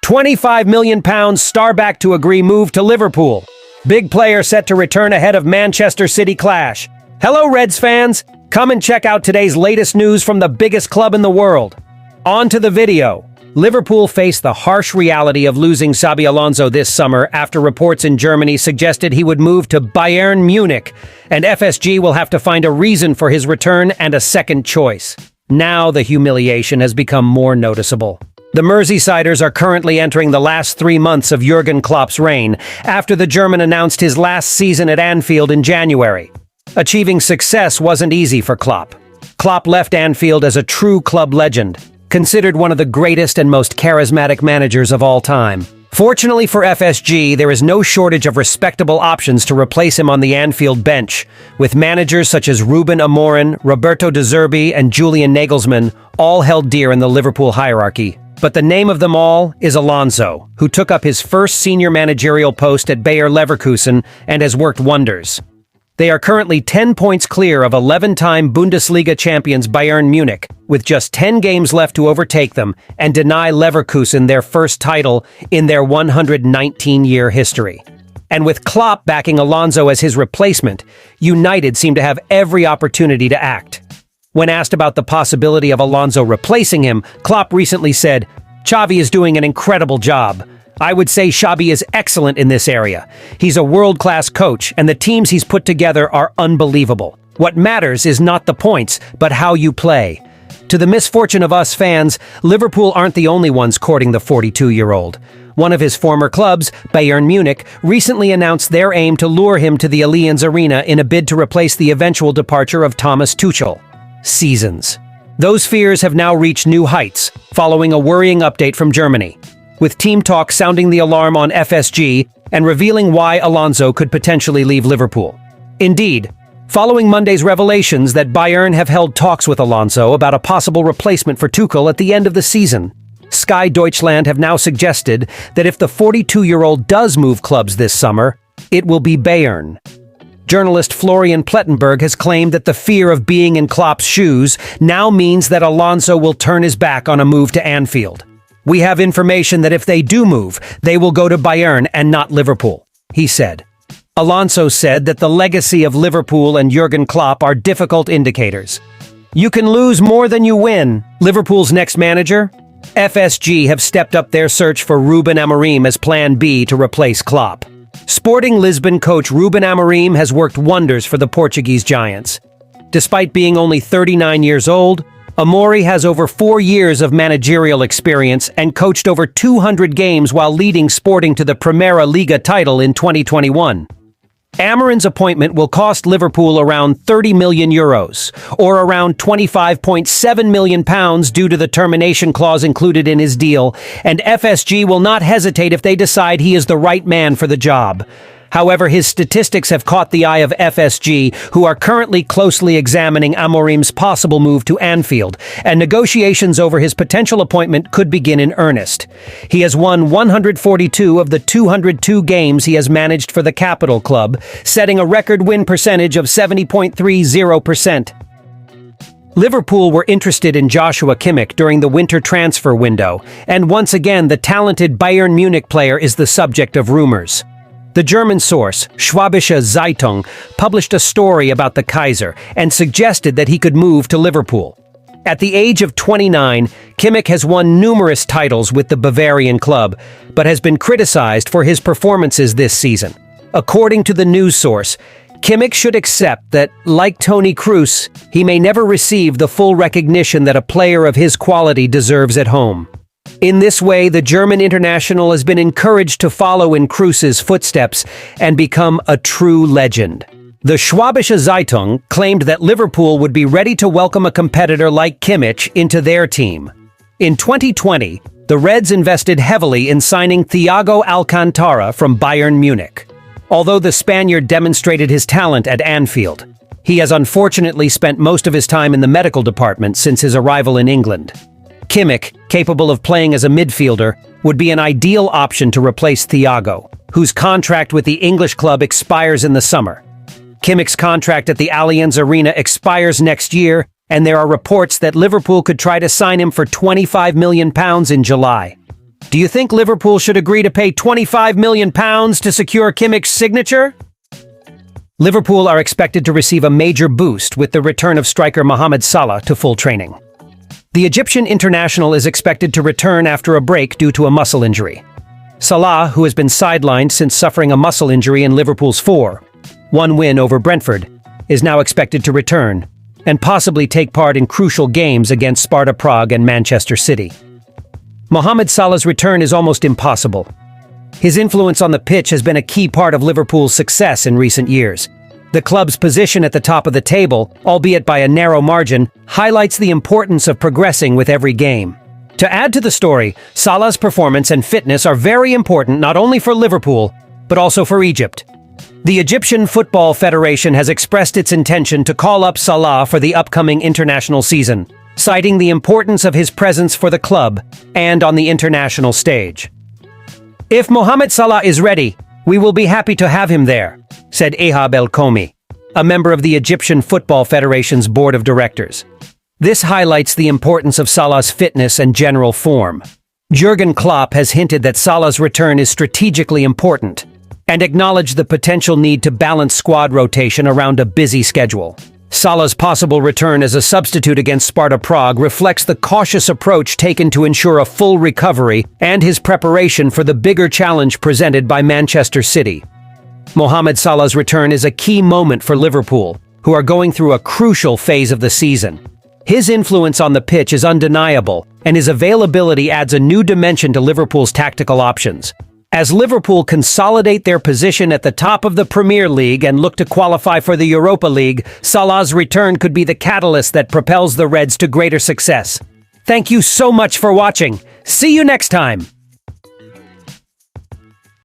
£25 million starback to agree move to Liverpool. Big player set to return ahead of Manchester City clash. Hello Reds fans! Come and check out today's latest news from the biggest club in the world. On to the video. Liverpool faced the harsh reality of losing Xabi Alonso this summer after reports in Germany suggested he would move to Bayern Munich, and FSG will have to find a reason for his return and a second choice. Now the humiliation has become more noticeable. The Merseysiders are currently entering the last 3 months of Jurgen Klopp's reign, after the German announced his last season at Anfield in January. Achieving success wasn't easy for Klopp. Klopp left Anfield as a true club legend, considered one of the greatest and most charismatic managers of all time. Fortunately for FSG, there is no shortage of respectable options to replace him on the Anfield bench, with managers such as Ruben Amorim, Roberto De Zerbi, and Julian Nagelsmann all held dear in the Liverpool hierarchy. But the name of them all is Alonso, who took up his first senior managerial post at Bayer Leverkusen and has worked wonders. They are currently 10 points clear of 11-time Bundesliga champions Bayern Munich, with just 10 games left to overtake them and deny Leverkusen their first title in their 119-year history. And with Klopp backing Alonso as his replacement, United seem to have every opportunity to act. When asked about the possibility of Alonso replacing him, Klopp recently said, "Xavi is doing an incredible job. I would say Xabi is excellent in this area. He's a world-class coach, and the teams he's put together are unbelievable. What matters is not the points, but how you play." To the misfortune of us fans, Liverpool aren't the only ones courting the 42-year-old. One of his former clubs, Bayern Munich, recently announced their aim to lure him to the Allianz Arena in a bid to replace the eventual departure of Thomas Tuchel. Seasons. Those fears have now reached new heights, following a worrying update from Germany, with team talk sounding the alarm on FSG and revealing why Alonso could potentially leave Liverpool. Indeed, following Monday's revelations that Bayern have held talks with Alonso about a possible replacement for Tuchel at the end of the season, Sky Deutschland have now suggested that if the 42-year-old does move clubs this summer, it will be Bayern. Journalist Florian Plettenberg has claimed that the fear of being in Klopp's shoes now means that Alonso will turn his back on a move to Anfield. "We have information that if they do move, they will go to Bayern and not Liverpool," he said. Alonso said that the legacy of Liverpool and Jurgen Klopp are difficult indicators. "You can lose more than you win." Liverpool's next manager? FSG have stepped up their search for Ruben Amorim as Plan B to replace Klopp. Sporting Lisbon coach Ruben Amorim has worked wonders for the Portuguese Giants. Despite being only 39 years old, Amorim has over 4 years of managerial experience and coached over 200 games while leading Sporting to the Primeira Liga title in 2021. Amorim's appointment will cost Liverpool around €30 million, or around £25.7 million due to the termination clause included in his deal, and FSG will not hesitate if they decide he is the right man for the job. However, his statistics have caught the eye of FSG, who are currently closely examining Amorim's possible move to Anfield, and negotiations over his potential appointment could begin in earnest. He has won 142 of the 202 games he has managed for the Capital Club, setting a record win percentage of 70.30%. Liverpool were interested in Joshua Kimmich during the winter transfer window, and once again the talented Bayern Munich player is the subject of rumors. The German source, Schwäbische Zeitung, published a story about the Kaiser and suggested that he could move to Liverpool. At the age of 29, Kimmich has won numerous titles with the Bavarian club, but has been criticized for his performances this season. According to the news source, Kimmich should accept that, like Toni Kroos, he may never receive the full recognition that a player of his quality deserves at home. In this way, the German international has been encouraged to follow in Kroos's footsteps and become a true legend. The Schwäbische Zeitung claimed that Liverpool would be ready to welcome a competitor like Kimmich into their team. In 2020, the Reds invested heavily in signing Thiago Alcantara from Bayern Munich. Although the Spaniard demonstrated his talent at Anfield, he has unfortunately spent most of his time in the medical department since his arrival in England. Kimmich, capable of playing as a midfielder, would be an ideal option to replace Thiago, whose contract with the English club expires in the summer. Kimmich's contract at the Allianz Arena expires next year, and there are reports that Liverpool could try to sign him for £25 million in July. Do you think Liverpool should agree to pay £25 million to secure Kimmich's signature? Liverpool are expected to receive a major boost with the return of striker Mohamed Salah to full training. The Egyptian international is expected to return after a break due to a muscle injury. Salah, who has been sidelined since suffering a muscle injury in Liverpool's 4-1 win over Brentford, is now expected to return and possibly take part in crucial games against Sparta Prague and Manchester City. Mohamed Salah's return is almost impossible. His influence on the pitch has been a key part of Liverpool's success in recent years. The club's position at the top of the table, albeit by a narrow margin, highlights the importance of progressing with every game. To add to the story, Salah's performance and fitness are very important not only for Liverpool, but also for Egypt. The Egyptian Football Federation has expressed its intention to call up Salah for the upcoming international season, citing the importance of his presence for the club and on the international stage. "If Mohamed Salah is ready, we will be happy to have him there," said Ehab El-Komi, a member of the Egyptian Football Federation's board of directors. This highlights the importance of Salah's fitness and general form. Jurgen Klopp has hinted that Salah's return is strategically important and acknowledged the potential need to balance squad rotation around a busy schedule. Salah's possible return as a substitute against Sparta Prague reflects the cautious approach taken to ensure a full recovery and his preparation for the bigger challenge presented by Manchester City. Mohamed Salah's return is a key moment for Liverpool, who are going through a crucial phase of the season. His influence on the pitch is undeniable, and his availability adds a new dimension to Liverpool's tactical options. As Liverpool consolidate their position at the top of the Premier League and look to qualify for the Europa League, Salah's return could be the catalyst that propels the Reds to greater success. Thank you so much for watching. See you next time!